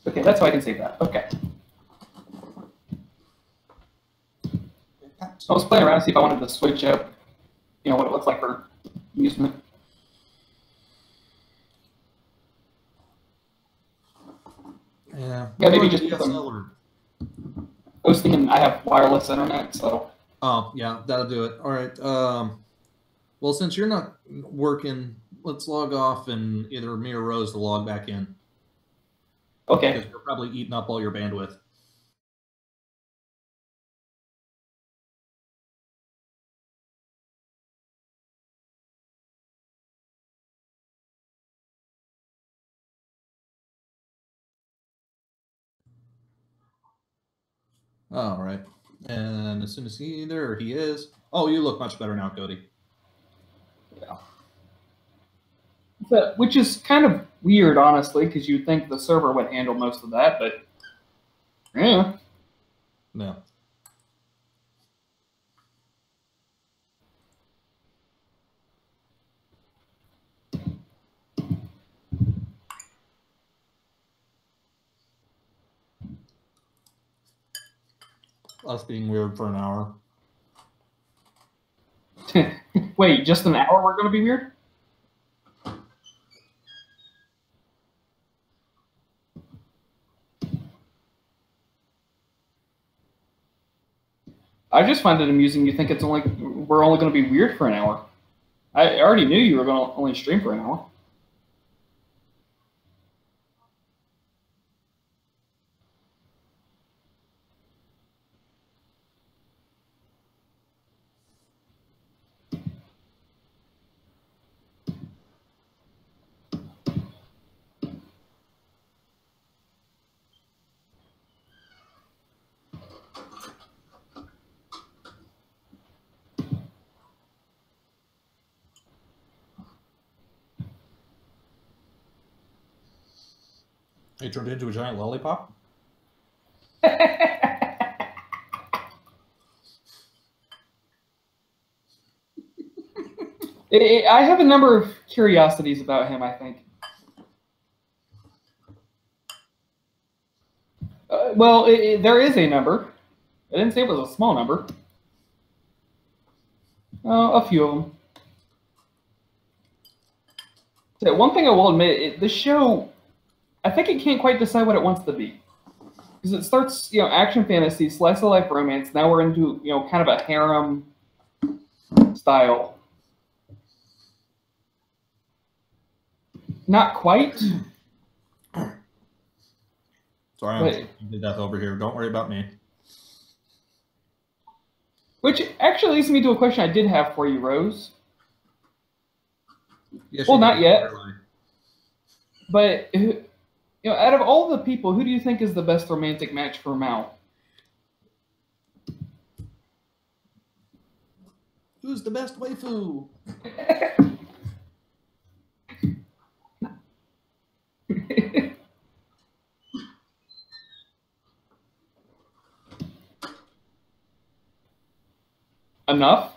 Okay, that's how I can save that. Okay. So I was playing around to see if I wanted to switch up, what it looks like for amusement. Yeah. Yeah, maybe just I was thinking I have wireless internet, so. Oh, yeah, that'll do it. All right. Well, since you're not working, let's log off and either me or Rose will log back in. Okay. Because you're probably eating up all your bandwidth. All right. And as soon as he is. Oh, you look much better now, Cody. Yeah. Which is kind of weird, honestly, because you'd think the server would handle most of that, but yeah. No. Us being weird for an hour. Wait, just an hour we're going to be weird? I just find it amusing you think we're only going to be weird for an hour. I already knew you were going to only stream for an hour. He turned into a giant lollipop? I have a number of curiosities about him, I think. Well, there is a number. I didn't say it was a small number. A few of them. So one thing I will admit, the show, I think it can't quite decide what it wants to be. Because it starts, action fantasy, slice of life romance. Now we're into, kind of a harem style. Not quite. Sorry, I'm to death over here. Don't worry about me. Which actually leads me to a question I did have for you, Rose. Yes, well, not yet. But, out of all the people, who do you think is the best romantic match for Mao? Who's the best waifu? Enough?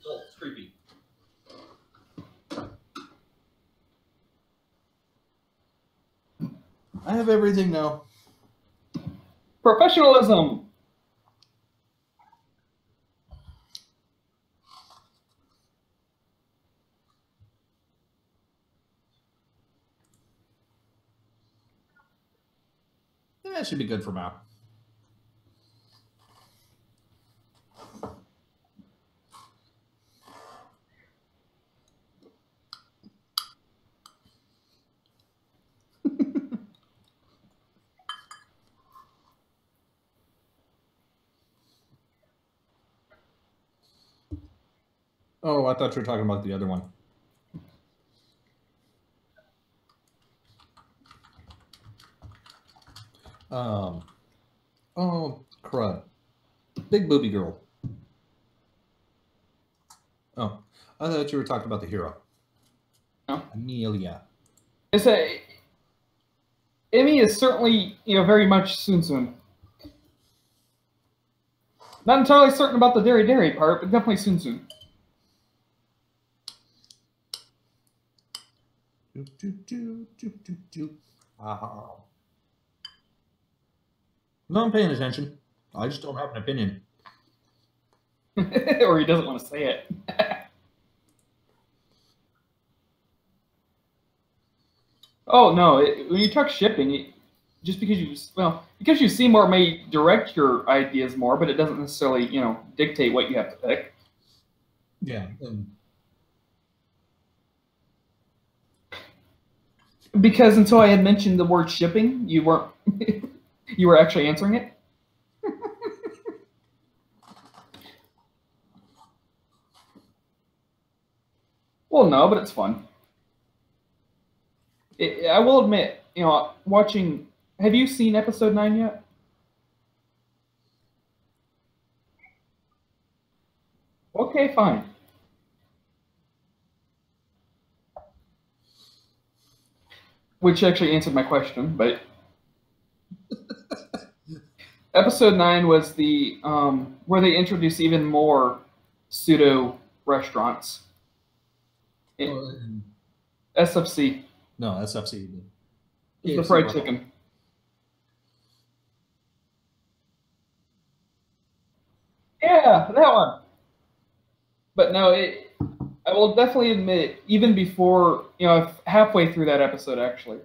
Oh, it's creepy. I have everything now. Professionalism. That should be good for Mao. Oh, I thought you were talking about the other one. Oh, crud. Big booby girl. Oh, I thought you were talking about the hero. No. Amelia. Emmy is certainly, very much soon. Not entirely certain about the dairy part, but definitely soon soon. Wow. No, I'm paying attention. I just don't have an opinion. Or he doesn't want to say it. Oh no! When you talk shipping, just because you see more may direct your ideas more, but it doesn't necessarily dictate what you have to pick. Yeah. Because until I had mentioned the word shipping, you weren't you were actually answering it. Well, no, but it's fun. I will admit, watching. Have you seen episode 9 yet? Okay, fine. Which actually answered my question, but episode 9 was the where they introduce even more pseudo restaurants. SFC. No, SFC. It's the fried chicken. Yeah, that one. But no, I will definitely admit, even before, halfway through that episode, actually.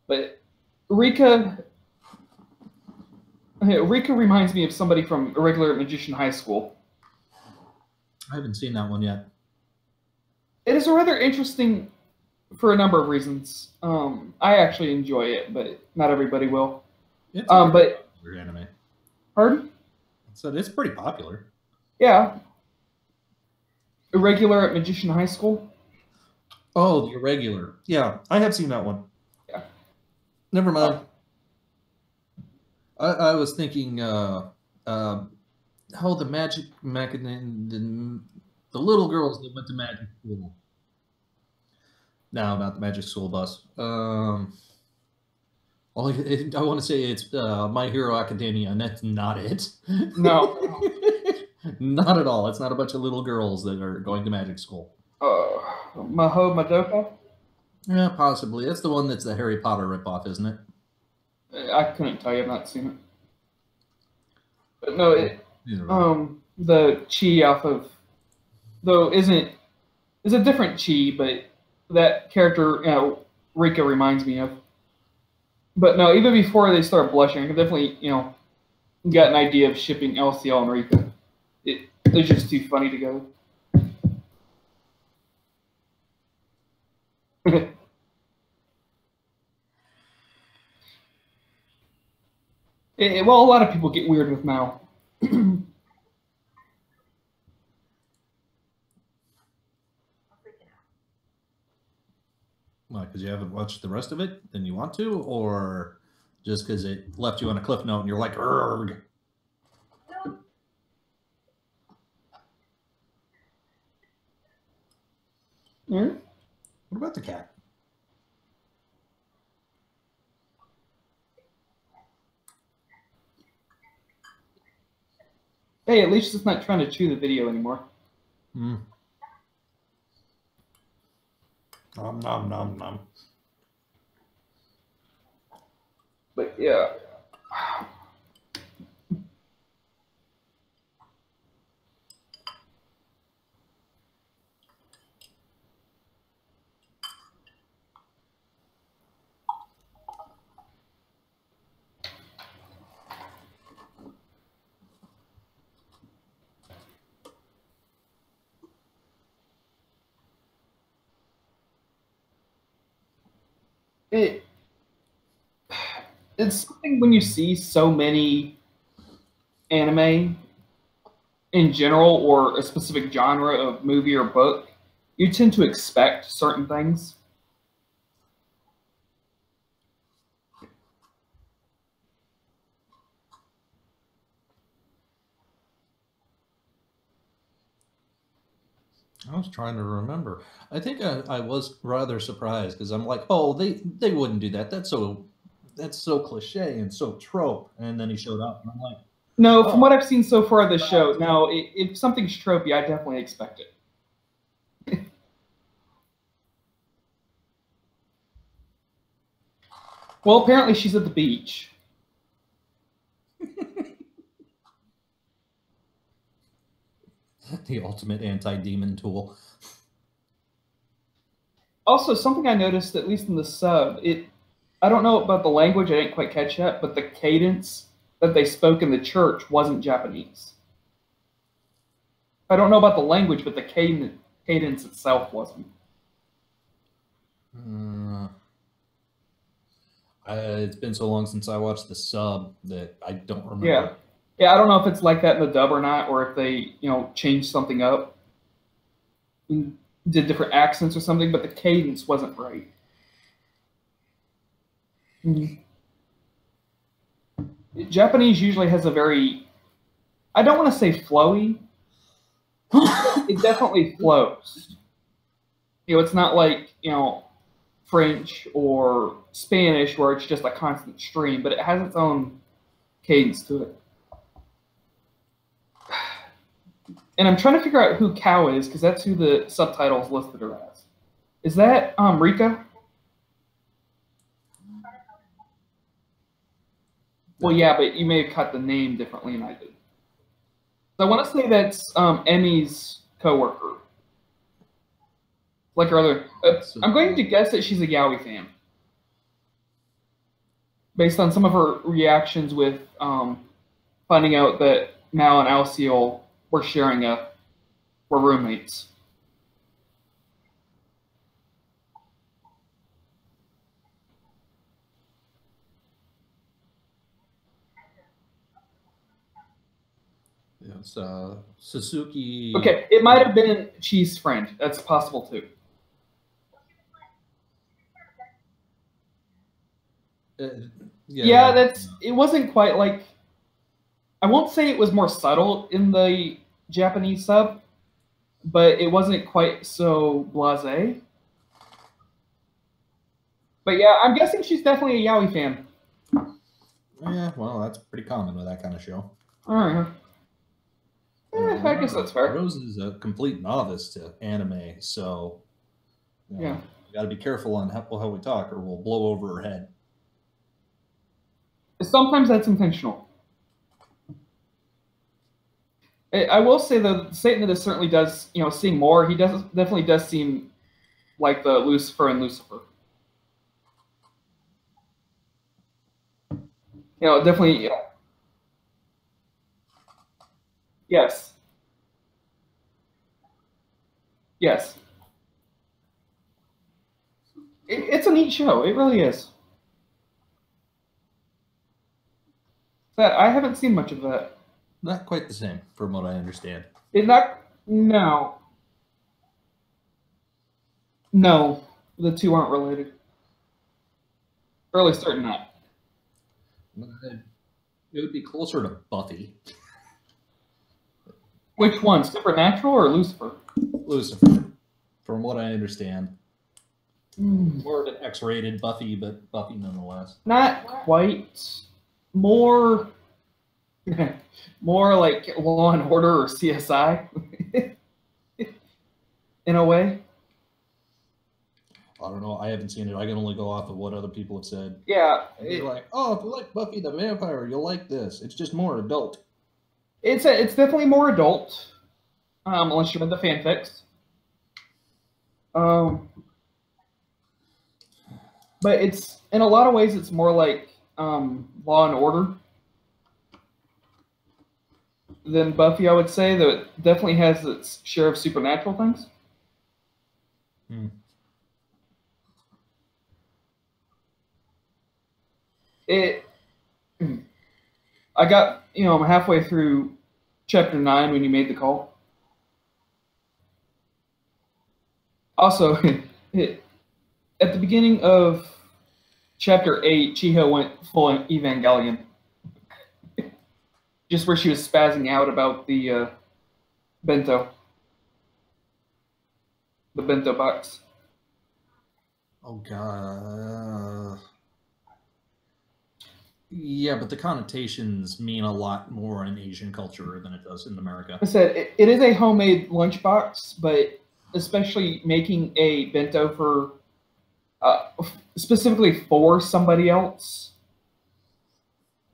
But Rika reminds me of somebody from Irregular Magician High School. I haven't seen that one yet. It is rather interesting for a number of reasons. I actually enjoy it, but not everybody will. It's but anime. Pardon? So it's pretty popular. Yeah. Irregular at Magician High School. Oh, the Irregular. Yeah, I have seen that one. Yeah. Never mind. I was thinking, the magic mechanism, the little girls that went to magic school. No, not the magic school bus. I want to say it's My Hero Academia, and that's not it. No. Not at all. It's not a bunch of little girls that are going to magic school. Maho Madoka? Yeah, possibly. That's the one that's the Harry Potter ripoff, isn't it? I couldn't tell you. I've not seen it. But no, the chi off of though is a different chi, but that character Rika reminds me of. But no, even before they start blushing, I can definitely got an idea of shipping LCL and Rika. They're just too funny together. Well, a lot of people get weird with Mao. Why? Because you haven't watched the rest of it, then you want to, or just because it left you on a cliff note and you're like, "Urgh." Yeah. What about the cat? Hey, at least it's not trying to chew the video anymore. Nom nom nom nom. But yeah. It's something when you see so many anime in general or a specific genre of movie or book, you tend to expect certain things. I was trying to remember. I think I was rather surprised because I'm like, oh, they wouldn't do that. That's so cliche and so trope. And then he showed up, and I'm like, No, from what I've seen so far of the show, no, if something's tropey, I definitely expect it. Well, apparently she's at the beach. The ultimate anti-demon tool. Also, something I noticed, at least in the sub, I don't know about the language, I didn't quite catch that, but the cadence that they spoke in the church wasn't Japanese. I don't know about the language, but the cadence itself wasn't. It's been so long since I watched the sub that I don't remember. Yeah. Yeah, I don't know if it's like that in the dub or not, or if they, changed something up and did different accents or something, but the cadence wasn't right. Japanese usually has a very, I don't want to say flowy, it definitely flows. It's not like, French or Spanish where it's just a constant stream, but it has its own cadence to it. And I'm trying to figure out who Cow is, because that's who the subtitles listed her as. Is that Rika? Well, yeah, but you may have cut the name differently than I did. So I want to say that's Emmy's coworker. Like her other... I'm going to guess that she's a Yaoi fan. Based on some of her reactions with finding out that Mal and Alciel were were roommates. Yeah, it's Suzuki. Okay, it might have been Chi's friend. That's possible too. Yeah, it wasn't quite like, I won't say it was more subtle in the Japanese sub, but it wasn't quite so blasé. But yeah, I'm guessing she's definitely a Yaoi fan. Yeah, well, that's pretty common with that kind of show. All right. I guess that's fair. Rose is a complete novice to anime, so yeah, we got to be careful on how we talk, or we'll blow over her head. Sometimes that's intentional. I will say though, Satan certainly does, seem more. He definitely does seem like the Lucifer and Lucifer. Definitely. Yeah. Yes. Yes. It's a neat show. It really is. I haven't seen much of that. Not quite the same, from what I understand. No. No, the two aren't related. Or at least certain not. It would be closer to Buffy. Which one, Supernatural or Lucifer? Lucifer, from what I understand. More of an X-rated Buffy, but Buffy nonetheless. Not quite. More like Law and Order or CSI, in a way. I don't know. I haven't seen it. I can only go off of what other people have said. Yeah. They're like, oh, if you like Buffy the Vampire, you'll like this. It's just more adult. It's definitely more adult, unless you're into fanfics. But it's, in a lot of ways, it's more like Law and Order than Buffy, I would say, though it definitely has its share of supernatural things. I got, I'm halfway through chapter 9 when you made the call. Also, at the beginning of chapter 8, Chiho went full Evangelion. Just where she was spazzing out about the bento. The bento box. Oh, God. Yeah, but the connotations mean a lot more in Asian culture than it does in America. I said it is a homemade lunchbox, but especially making a bento for uh, specifically for somebody else.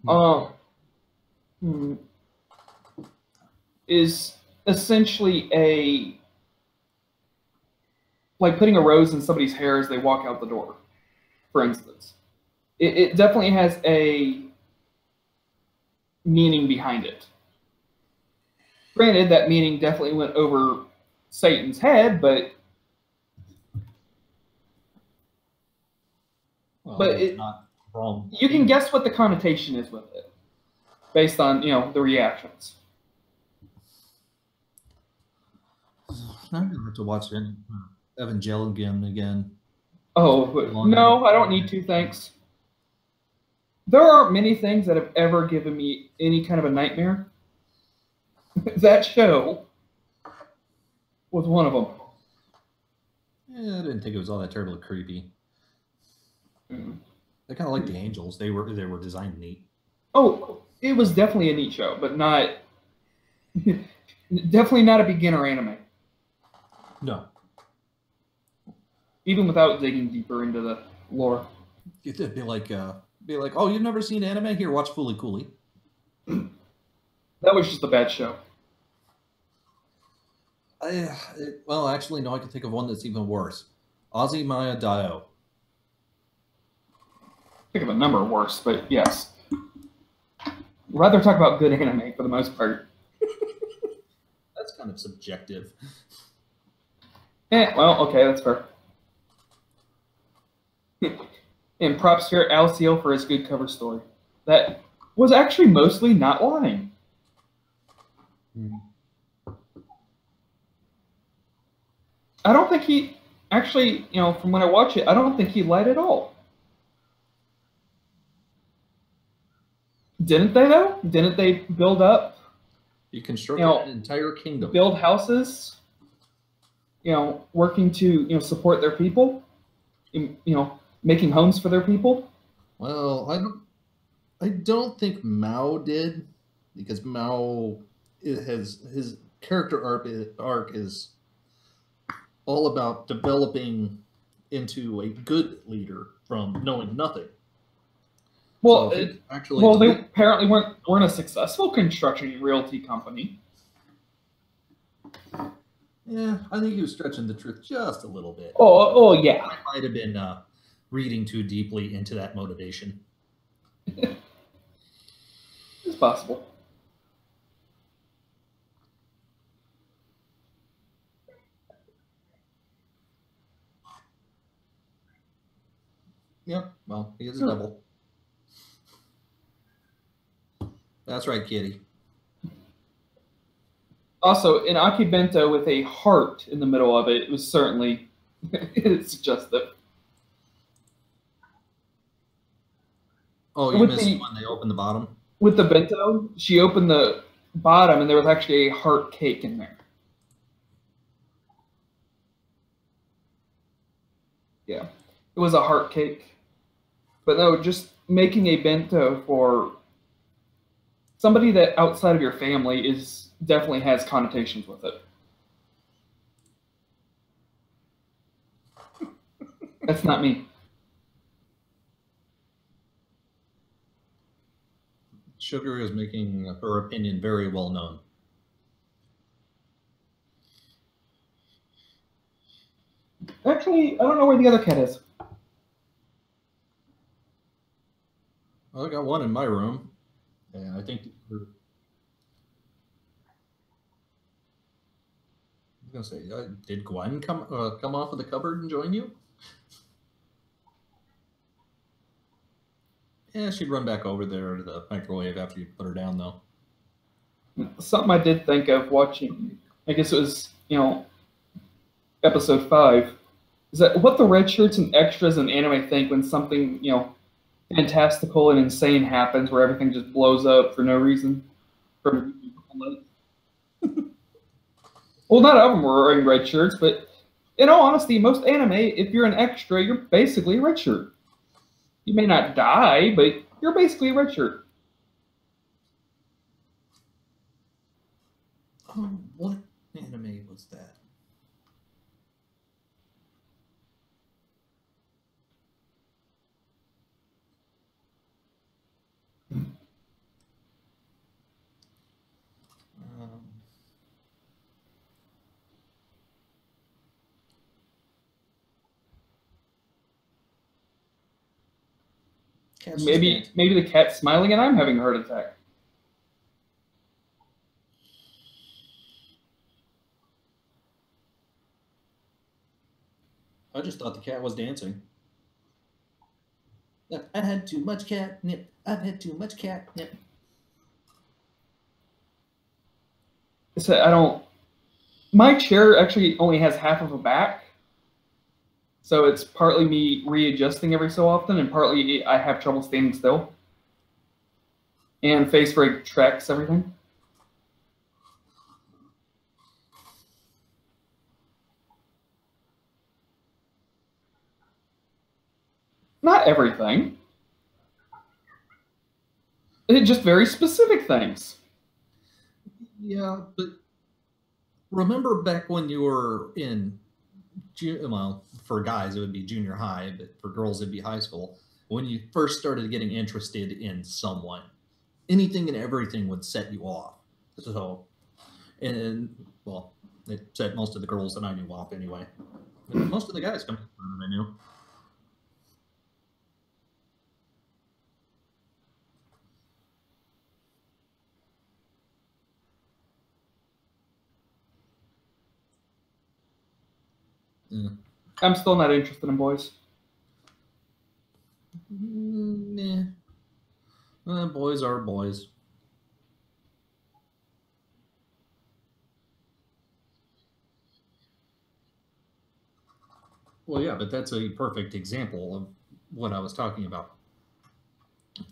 Um, hmm, is essentially a like putting a rose in somebody's hair as they walk out the door, for instance. It definitely has a meaning behind it. Granted, that meaning definitely went over Satan's head, but Well, but it's it, not wrong. you can guess what the connotation is with it based on the reactions. I'm gonna have to watch Evangelion again. Oh, no, I don't need to, thanks. There aren't many things that have ever given me any kind of a nightmare. That show was one of them. Yeah, I didn't think it was all that terribly creepy. Mm. I kind of like the angels. They were designed neat. Oh, it was definitely a neat show, but not definitely not a beginner anime. No, Even without digging deeper into the lore. it'd be like, oh, you've never seen anime? Here, watch Fooly Cooly. That was just a bad show. Well, actually, no. I can think of one that's even worse. Ozzy Maya Dio. Think of a number worse, but yes. Rather talk about good anime for the most part. That's kind of subjective. Well, okay, that's fair. And props here, Alcio for his good cover story. That was actually mostly not lying. I don't think he actually, from when I watch it, I don't think he lied at all. Didn't they though? Didn't they build up? He constructed an entire kingdom. Build houses. Working to support their people. Making homes for their people. Well, I don't think Mao did, because Mao his character arc is all about developing into a good leader from knowing nothing. Well, so they apparently weren't a successful construction realty company. Yeah, I think he was stretching the truth just a little bit. Oh yeah. I might have been reading too deeply into that motivation. It's possible. Yep. Well, he is a devil. That's right, kitty. Also, an akibento with a heart in the middle of it was certainly suggestive. Oh, you missed when they opened the bottom? With the bento, she opened the bottom and there was actually a heart cake in there. Yeah, it was a heart cake. But no, just making a bento for somebody that outside of your family definitely has connotations with it. That's not me. Sugar is making her opinion very well known. Actually, I don't know where the other cat is. Well, I got one in my room. And I think I was going to say, did Gwen come off of the cupboard and join you? Yeah, she'd run back over there to the microwave after you put her down, though. Something I did think of watching, I guess it was, episode 5, is that what the red shirts and extras in anime think when something, fantastical and insane happens where everything just blows up for no reason. Well, not all of them were wearing red shirts, but in all honesty, most anime, if you're an extra, you're basically a red shirt. You may not die, but you're basically a red shirt. What anime was that? Maybe the cat's smiling and I'm having a heart attack. I just thought the cat was dancing. I had too much catnip. I've had too much catnip. So I don't. My chair actually only has half of a back, so it's partly me readjusting every so often, and partly I have trouble standing still. And face rig tracks everything. Not everything. It's just very specific things. Yeah, but remember back when you were in, well, for guys it would be junior high, but for girls it'd be high school. When you first started getting interested in someone, anything and everything would set you off. So, and well, it set most of the girls that I knew off anyway. And most of the guys come from I knew. Yeah. I'm still not interested in boys. Nah. Boys are boys. Well, yeah, but that's a perfect example of what I was talking about.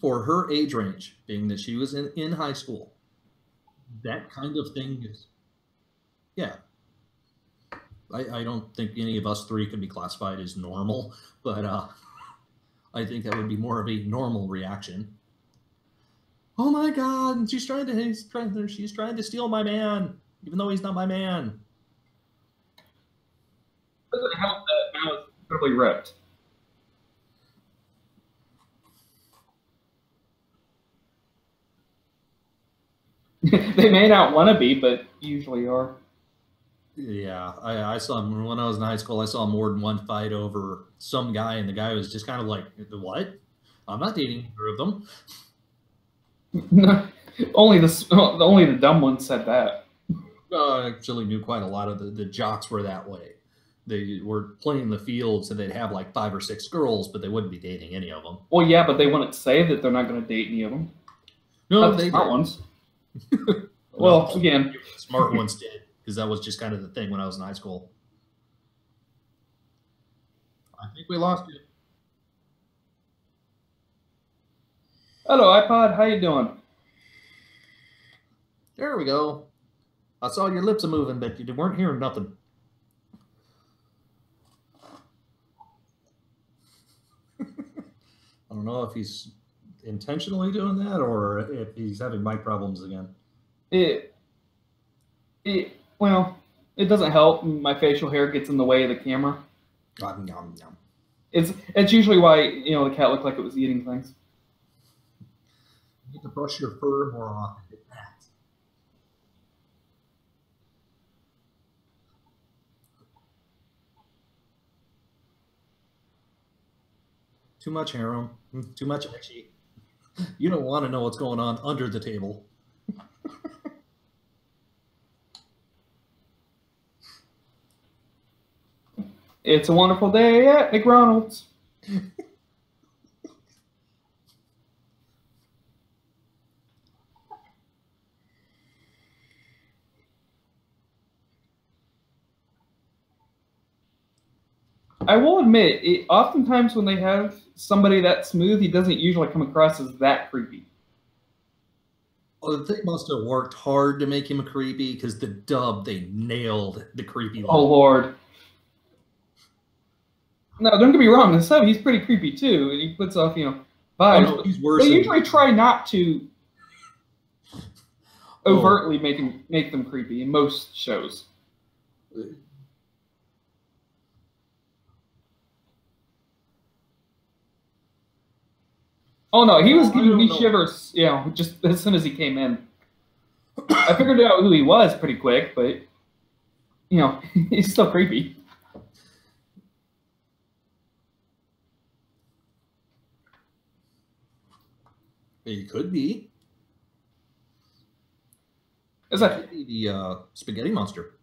For her age range, being that she was in high school, that kind of thing is, yeah. I don't think any of us three could be classified as normal, but I think that would be more of a normal reaction. Oh my God, she's trying to steal my man, even though he's not my man. Doesn't help that now it's incredibly ripped. They may not want to be, but usually are. Yeah, I saw him when I was in high school. I saw more than one fight over some guy, and the guy was just kind of like, "What? I'm not dating either of them." only the dumb ones said that. I actually knew quite a lot of the jocks were that way. They were playing the field, so they'd have like 5 or 6 girls, but they wouldn't be dating any of them. Well, yeah, but they wouldn't say that they're not going to date any of them. No, not they the smart did. ones. Well, again, smart ones did, because that was just kind of the thing when I was in high school. I think we lost you. Hello, iPod. How you doing? There we go. I saw your lips a moving, but you weren't hearing nothing. I don't know if he's intentionally doing that or if he's having mic problems again. Well, it doesn't help. My facial hair gets in the way of the camera. Yum, yum, yum. It's usually why the cat looked like it was eating things. You need to brush your fur more often. Too much harem, too much itchy. You don't want to know what's going on under the table. It's a wonderful day at McDonald's. I will admit, oftentimes when they have somebody that smooth, he doesn't usually come across as that creepy. Well, they must have worked hard to make him creepy because the dub, they nailed the creepy Oh, Lord. No, don't get me wrong. The sub, he's pretty creepy, too. And he puts off, Oh vibes. no, he's But worse. they usually try not to Oh. overtly make them creepy in most shows. Oh no, he was I giving don't me know. shivers, just as soon as he came in. I figured out who he was pretty quick, but he's still creepy. He could be. Is He that could be the spaghetti monster.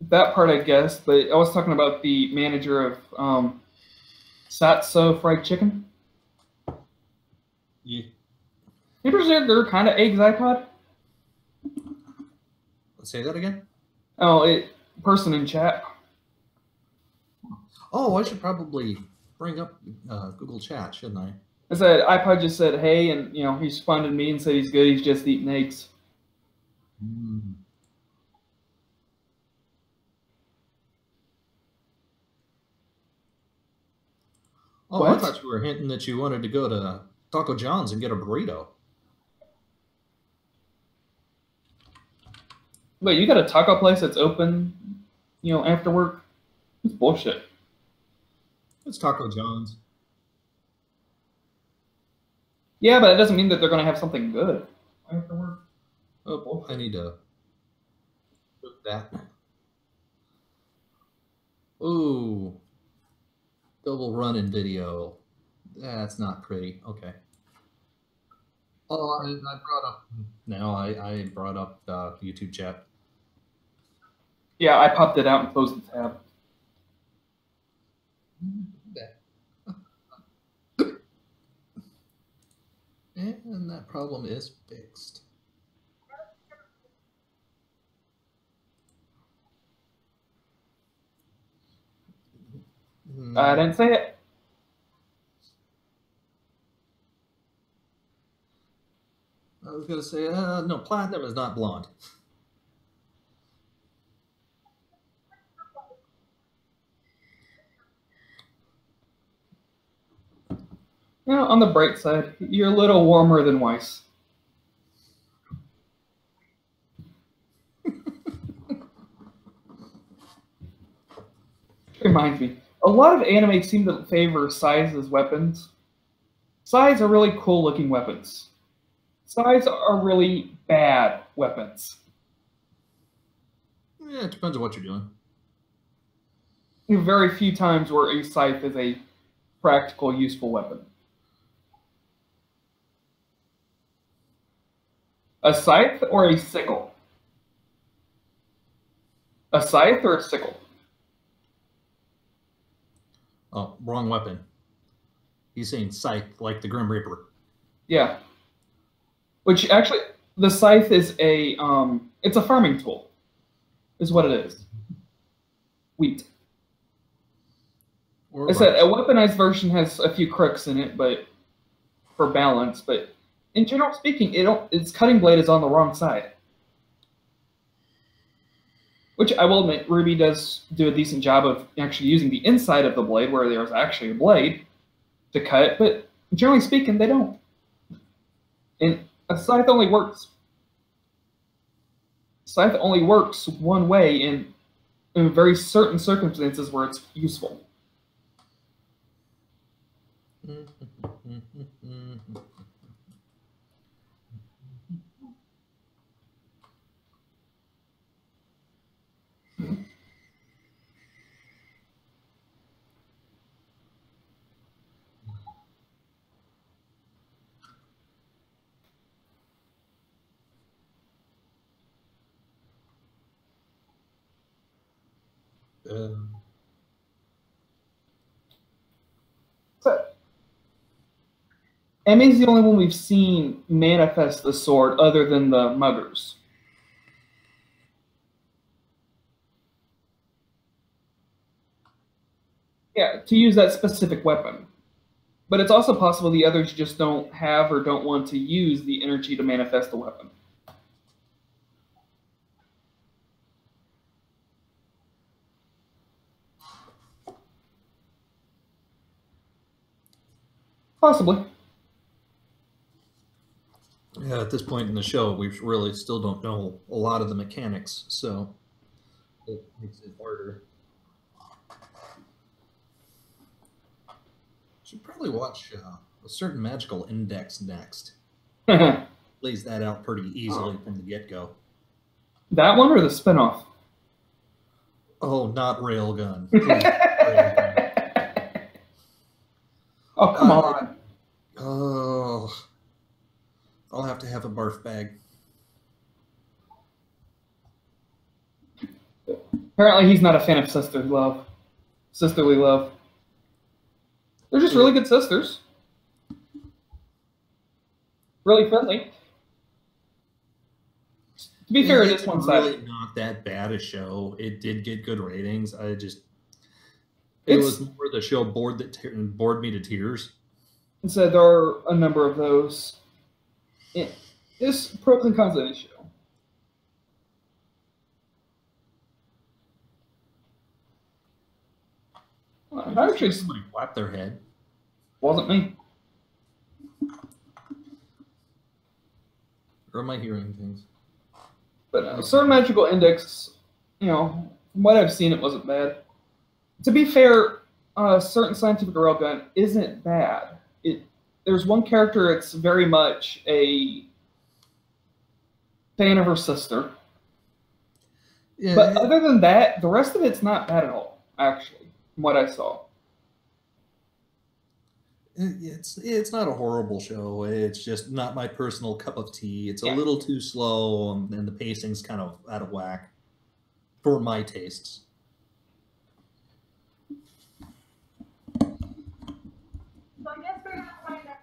that part, I guess? But I was talking about the manager of Satso Fried Chicken. Yeah. Maybe they're kind of eggs iPod. Let's say that again. Oh, person in chat. Oh, I should probably bring up Google Chat, shouldn't I? I said iPod just said hey, and he responded to me and said he's good. He's just eating eggs. Mm. Oh, What? I thought you were hinting that you wanted to go to Taco John's and get a burrito. Wait, you got a taco place that's open, after work? It's bullshit. It's Taco John's. Yeah, but it doesn't mean that they're going to have something good after work. Oh, I need to put that. Ooh, double running video. That's not pretty. Okay. Oh, I brought up. Now I brought up the YouTube chat. Yeah, I popped it out and closed the tab. And that problem is fixed. I didn't say it. I was going to say, no, platinum is not blonde. On the bright side, you're a little warmer than Weiss. Reminds me, a lot of anime seem to favor Sais as weapons. Sais are really cool looking weapons. Sais are really bad weapons. Yeah, it depends on what you're doing. There are very few times where a scythe is a practical, useful weapon. A scythe or a sickle? A scythe or a sickle? Oh, wrong weapon. He's saying scythe, like the Grim Reaper. Yeah. Which actually, the scythe is it's a farming tool, is what it is. Wheat. Or I said rice. a weaponized version has a few crooks in it, but for balance. But in general speaking, its cutting blade is on the wrong side. Which I will admit, Ruby does do a decent job of actually using the inside of the blade where there's actually a blade to cut, but generally speaking, they don't. And a scythe only works. Scythe only works one way in very certain circumstances where it's useful. So, Emmy's the only one we've seen manifest the sword other than the muggers. Yeah, to use that specific weapon. But it's also possible the others just don't have or don't want to use the energy to manifest the weapon. Possibly. Yeah, at this point in the show, we really still don't know a lot of the mechanics, so it makes it harder. Should probably watch a certain magical index next. Lays that out pretty easily from the get-go. That one or the spinoff? Oh, not Railgun. Please, Railgun. Oh, come on. Oh, I'll have to have a barf bag. Apparently, he's not a fan of sisterly love. They're just really good sisters. Really friendly. To be fair, it is one-sided. Really not that bad a show. It did get good ratings. It was more the show bored me to tears. And so there are a number of those. There's pros and cons of the show. Actually, somebody whapped their head. Wasn't me. Or am I hearing things? But certain magical index, from what I've seen, it wasn't bad. To be fair, certain scientific railgun isn't bad. There's one character it's very much a fan of her sister. Yeah, but other than that, the rest of it's not bad at all, actually, from what I saw. It's not a horrible show. It's just not my personal cup of tea. It's a little too slow, and the pacing's kind of out of whack for my tastes. So I guess we're gonna find out.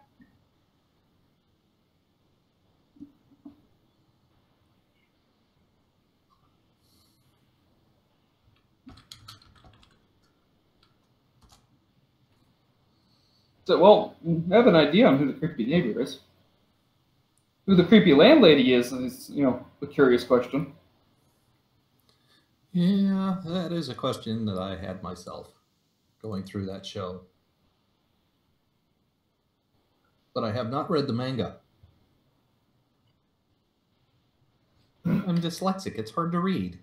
So, well, I have an idea on who the creepy neighbor is. Who the creepy landlady is a curious question. Yeah, that is a question that I had myself going through that show. But I have not read the manga. I'm dyslexic. It's hard to read.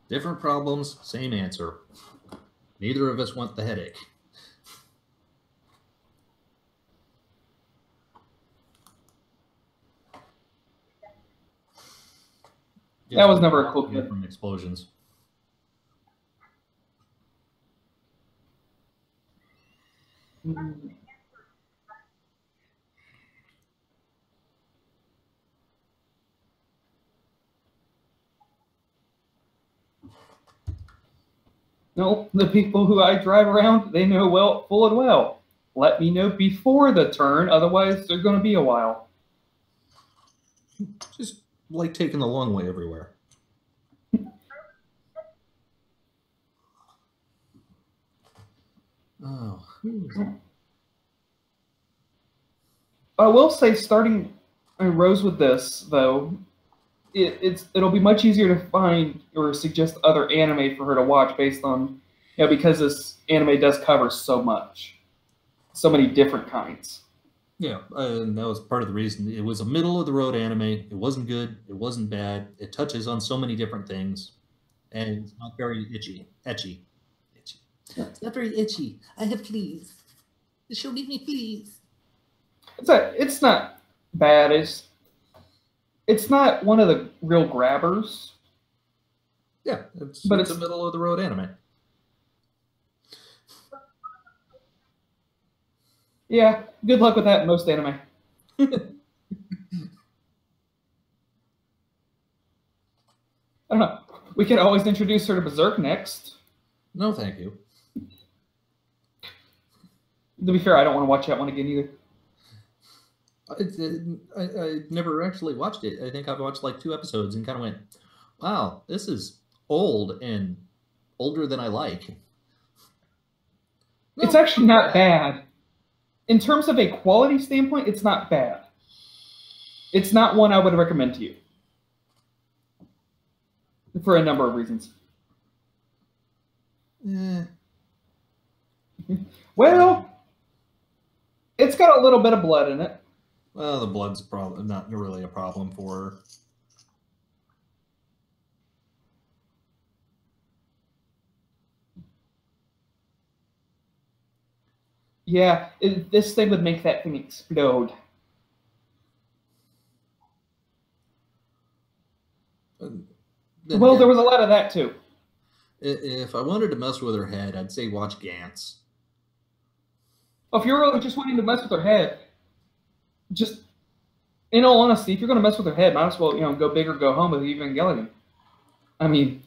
Different problems, same answer. Neither of us want the headache. That was never a cool kid. From explosions. No, the people who I drive around, they know full and well. Let me know before the turn, otherwise they're going to be a while. Just like taking the long way everywhere. Oh. I will say, starting Rose with this though, it'll be much easier to find or suggest other anime for her to watch based on, because this anime does cover so many different kinds. Yeah, and that was part of the reason. It was a middle of the road anime. It wasn't good. It wasn't bad. It touches on so many different things, and it's not very etchy. It's not very itchy. I have fleas. The show gives me fleas. It's not bad. It's not one of the real grabbers. Yeah, it's a middle of the road anime. Yeah, good luck with that in most anime. I don't know. We could always introduce her to Berserk next. No, thank you. To be fair, I don't want to watch that one again either. I never actually watched it. I think I've watched like 2 episodes and kind of went, wow, this is old and older than I like. No, it's actually not bad. In terms of a quality standpoint, it's not bad. It's not one I would recommend to you. For a number of reasons. Eh, Well, it's got a little bit of blood in it. well, the blood's probably not really a problem for her. Yeah, this thing would make that thing explode. Then Well, again, there was a lot of that too. if I wanted to mess with her head, I'd say watch Gantz. If you're really just wanting to mess with her head, just in all honesty, if you're going to mess with her head, might as well go big or go home with Evangelion. I mean,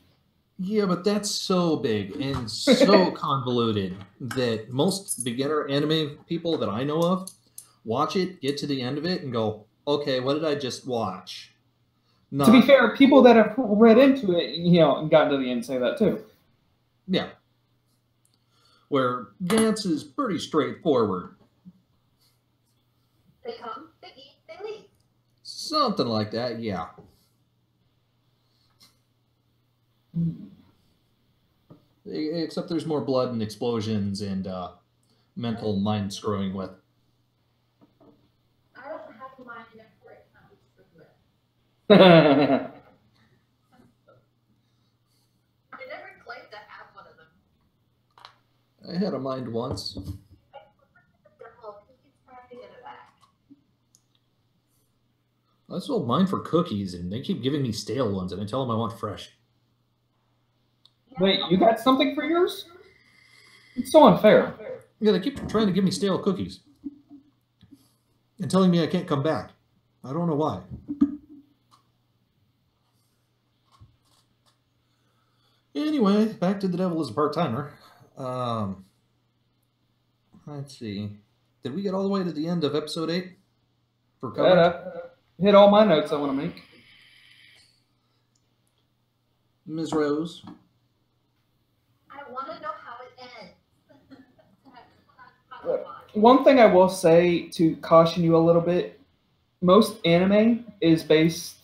Yeah, but that's so big and so convoluted that most beginner anime people that I know of watch it, get to the end of it, and go, "Okay, what did I just watch?" Not, to be fair, people that have read into it, and gotten to the end say that too. Yeah. Where Gantz is pretty straightforward. They come, they eat, they leave. Something like that, yeah. Except there's more blood and explosions and mental mind screwing with. I don't have a mind enough for it now. Yeah, I never claimed to have one of them. I had a mind once. The devil, he keeps trying to get it back. I sold mine for cookies and they keep giving me stale ones and I tell them I want fresh. Wait, you got something for yours? It's so unfair. Yeah, they keep trying to give me stale cookies and telling me I can't come back. I don't know why. Anyway, back to The Devil is a Part-Timer. Let's see. Did we get all the way to the end of episode 8? For coverage? Hit all my notes I want to make. Ms. Rose. I want to know how it ends. One thing I will say to caution you a little bit, most anime is based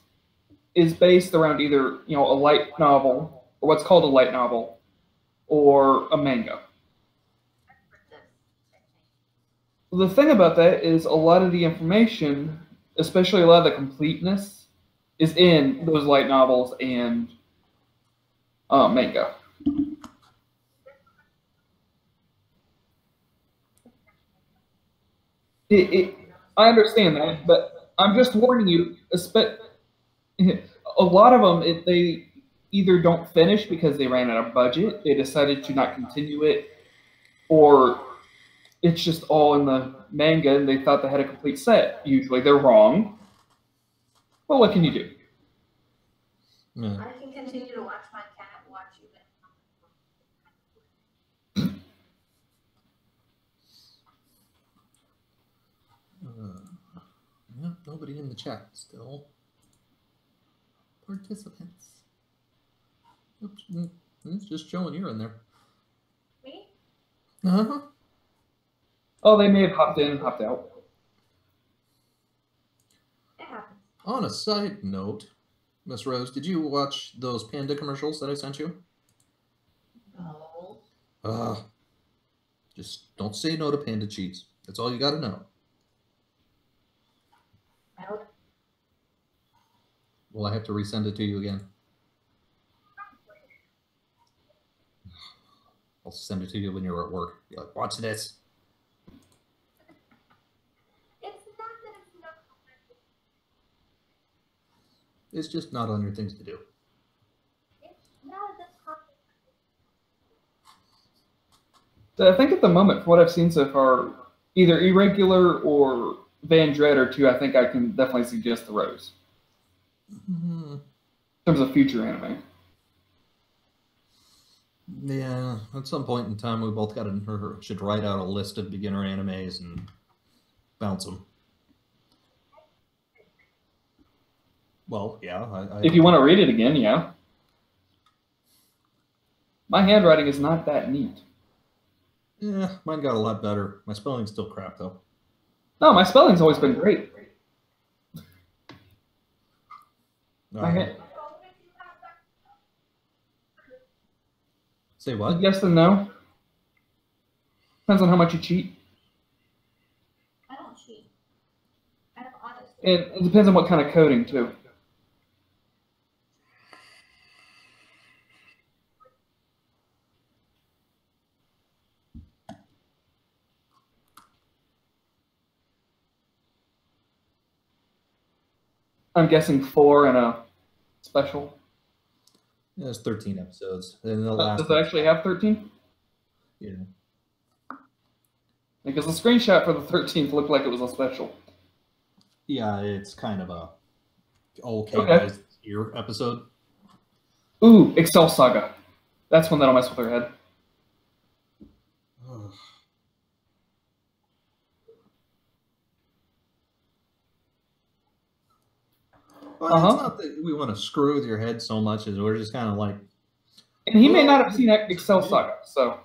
around either a light novel or what's called a light novel or a manga. The thing about that is a lot of the information, especially a lot of the completeness, is in those light novels and manga. I understand that, but I'm just warning you. A lot of them, they either don't finish because they ran out of budget, they decided to not continue it, or it's just all in the manga and they thought they had a complete set. Usually they're wrong. Well, what can you do? Yeah. I can continue to watch my cat watch you. Yeah, nobody in the chat still. Participants. Oops, it's just showing you're in there. Me? Uh-huh. Oh, they may have hopped in and hopped out. It happens. On a side note, Miss Rose, did you watch those panda commercials that I sent you? No. Just don't say no to panda cheese. That's all you got to know. Will I have to resend it to you again? I'll send it to you when you're at work. Be like, watch this. It's not that it's not. It's just not on your things to do. It's not that. So I think at the moment, for what I've seen so far, either Irregular or Van Dread are two I think I can definitely suggest the Rose. Mm-hmm. In terms of future anime. Yeah, at some point in time, we both should write out a list of beginner animes and bounce them. Well, yeah. If you want to read it again, yeah. My handwriting is not that neat. Yeah, mine got a lot better. My spelling's still crap, though. No, my spelling's always been great. Say what? Yes and no. Depends on how much you cheat. I don't cheat. I'm honest. It depends on what kind of coding, too. I'm guessing 4 and a special. Yeah, it's 13 episodes. And the last Does it actually have 13? Yeah. Because the screenshot for the 13th looked like it was a special. Yeah, it's kind of a okay. Guys here episode. Ooh, Excel Saga. That's one that'll mess with her head. Well, it's not that we want to screw with your head so much as we're just kind of like. And he may not have seen Excel Saga, so.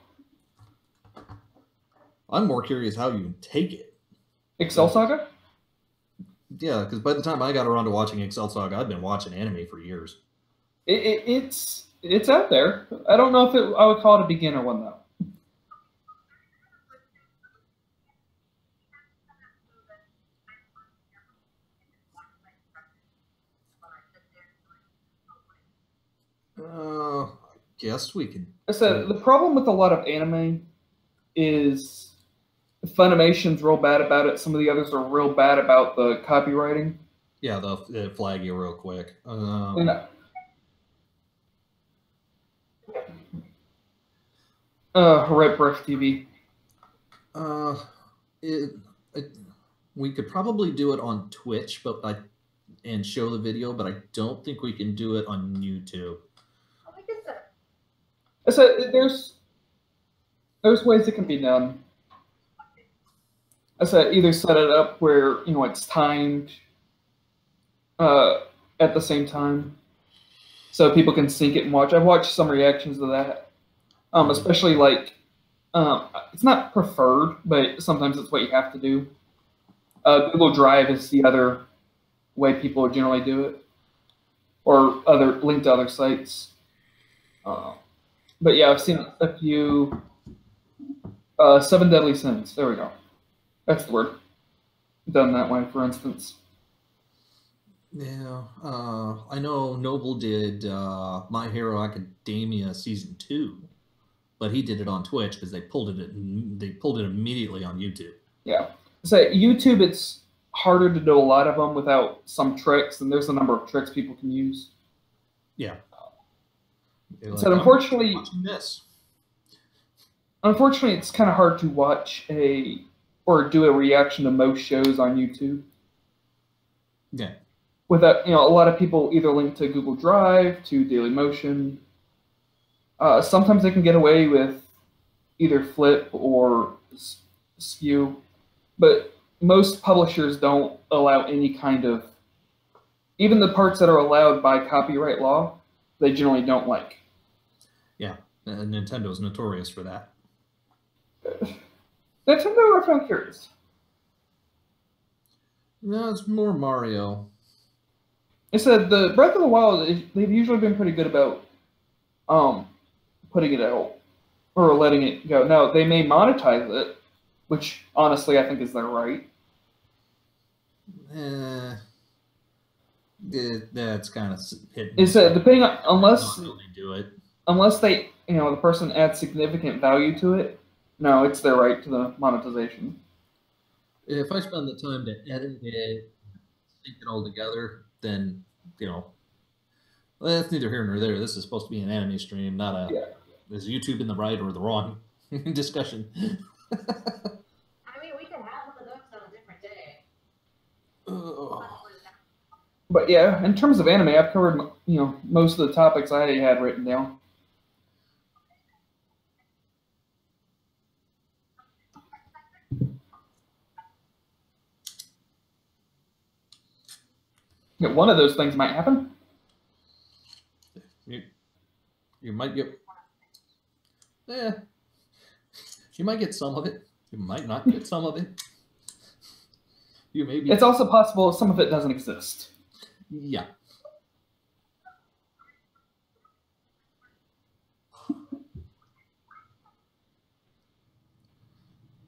I'm more curious how you take it. Excel Saga? Yeah, because by the time I got around to watching Excel Saga, I'd been watching anime for years. It's out there. I don't know if I would call it a beginner one, though. I guess we can. I said the problem with a lot of anime is Funimation's real bad about it. Some of the others are real bad about the copywriting. Yeah, they'll flag you real quick. Right, Breath TV. We could probably do it on Twitch, and show the video, but I don't think we can do it on YouTube. I said there's ways it can be done. I said either set it up where it's timed at the same time, so people can sync it and watch. I've watched some reactions to that, especially like it's not preferred, but sometimes it's what you have to do. Google Drive is the other way people generally do it, or linked to other sites. But yeah, I've seen a few. 7 Deadly Sins. There we go. That's the word. Done that way, for instance. Yeah, I know Noble did My Hero Academia Season 2, but he did it on Twitch because they pulled it immediately on YouTube. Yeah. So YouTube, it's harder to do a lot of them without some tricks, and there's a number of tricks people can use. Yeah. So unfortunately, this. Unfortunately, it's kind of hard to watch or do a reaction to most shows on YouTube. Yeah. Without, a lot of people either link to Google Drive, to Dailymotion. Sometimes they can get away with either flip or skew, but most publishers don't allow any kind of, even the parts that are allowed by copyright law, they generally don't like. Yeah, Nintendo's notorious for that. Nintendo, I found curious. No, it's more Mario. I said the Breath of the Wild, they've usually been pretty good about putting it out or letting it go. Now, they may monetize it, which honestly I think is their right. That's kind of hidden. Is that depending on unless they do it, unless they the person adds significant value to it? No, it's their right to the monetization. If I spend the time to edit it, sync it all together, then well, that's neither here nor there. This is supposed to be an anime stream, not a. Is YouTube in the right or the wrong discussion? I mean, we can have one of those on a different day. But yeah, in terms of anime, I've covered most of the topics I had written down. Yeah, one of those things might happen. You might get. Yeah. You might get some of it. You might not get some of it. You may be. It's also possible some of it doesn't exist. Yeah.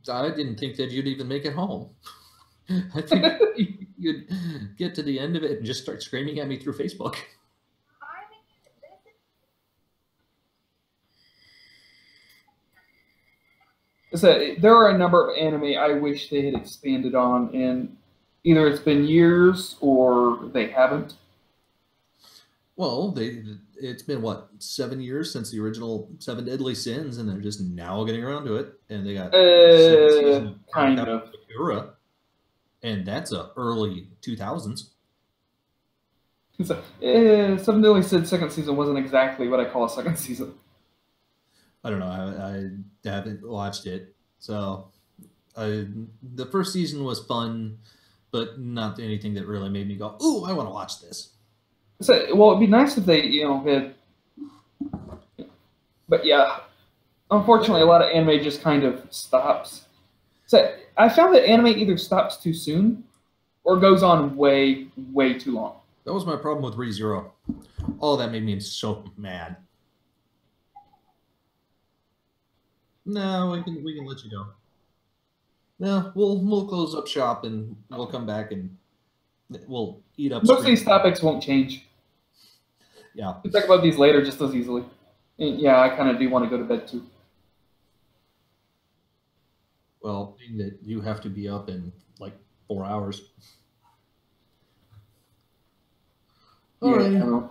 I didn't think that you'd even make it home. I think you'd get to the end of it and just start screaming at me through Facebook. I mean, this is So there are a number of anime I wish they had expanded on, and either it's been years or they haven't. Well, it's been what, 7 years since the original Seven Deadly Sins, and they're just now getting around to it. And they got second season of Kind Captain of. Sakura, and that's a early 2000s. So, Seven Deadly Sins second season wasn't exactly what I call a second season. I don't know. I haven't watched it, so the first season was fun, but not anything that really made me go, "Ooh, I want to watch this." So, well, it'd be nice if they, had. But yeah, unfortunately, a lot of anime just kind of stops. So I found that anime either stops too soon or goes on way, way too long. That was my problem with ReZero. Oh, that made me so mad. No, we can let you go. No, we'll close up shop and we'll come back and we'll eat up. Most of these topics won't change. Yeah. We'll talk about these later just as easily. And yeah, I kind of do want to go to bed too. Well, being that you have to be up in like 4 hours. All right. Yeah.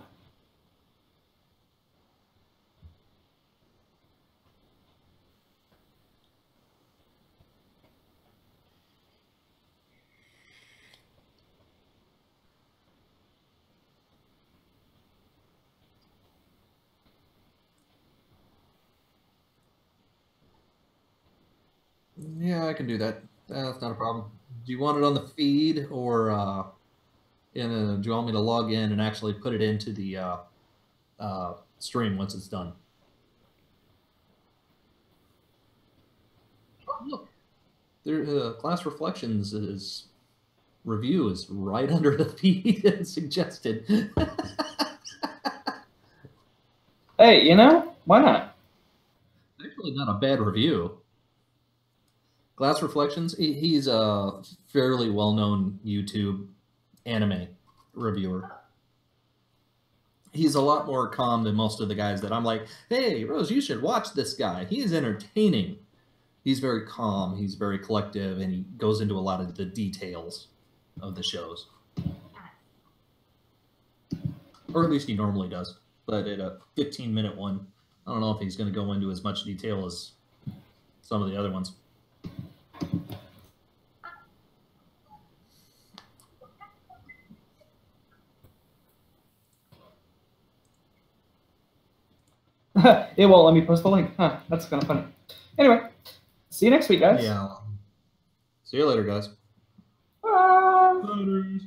Yeah, I can do that. That's not a problem. Do you want it on the feed or do you want me to log in and actually put it into the stream once it's done? Oh, look, there, Class Reflections' review is right under the feed as suggested. Hey, why not? Actually, not a bad review. Glass Reflections, he's a fairly well-known YouTube anime reviewer. He's a lot more calm than most of the guys that I'm like, hey, Rose, you should watch this guy. He is entertaining. He's very calm, he's very collective, and he goes into a lot of the details of the shows. Or at least he normally does. But at a 15-minute one, I don't know if he's going to go into as much detail as some of the other ones. It won't let me post the link. Huh, that's kind of funny. Anyway, see you next week, guys. Yeah. See you later, guys. Bye. Bye.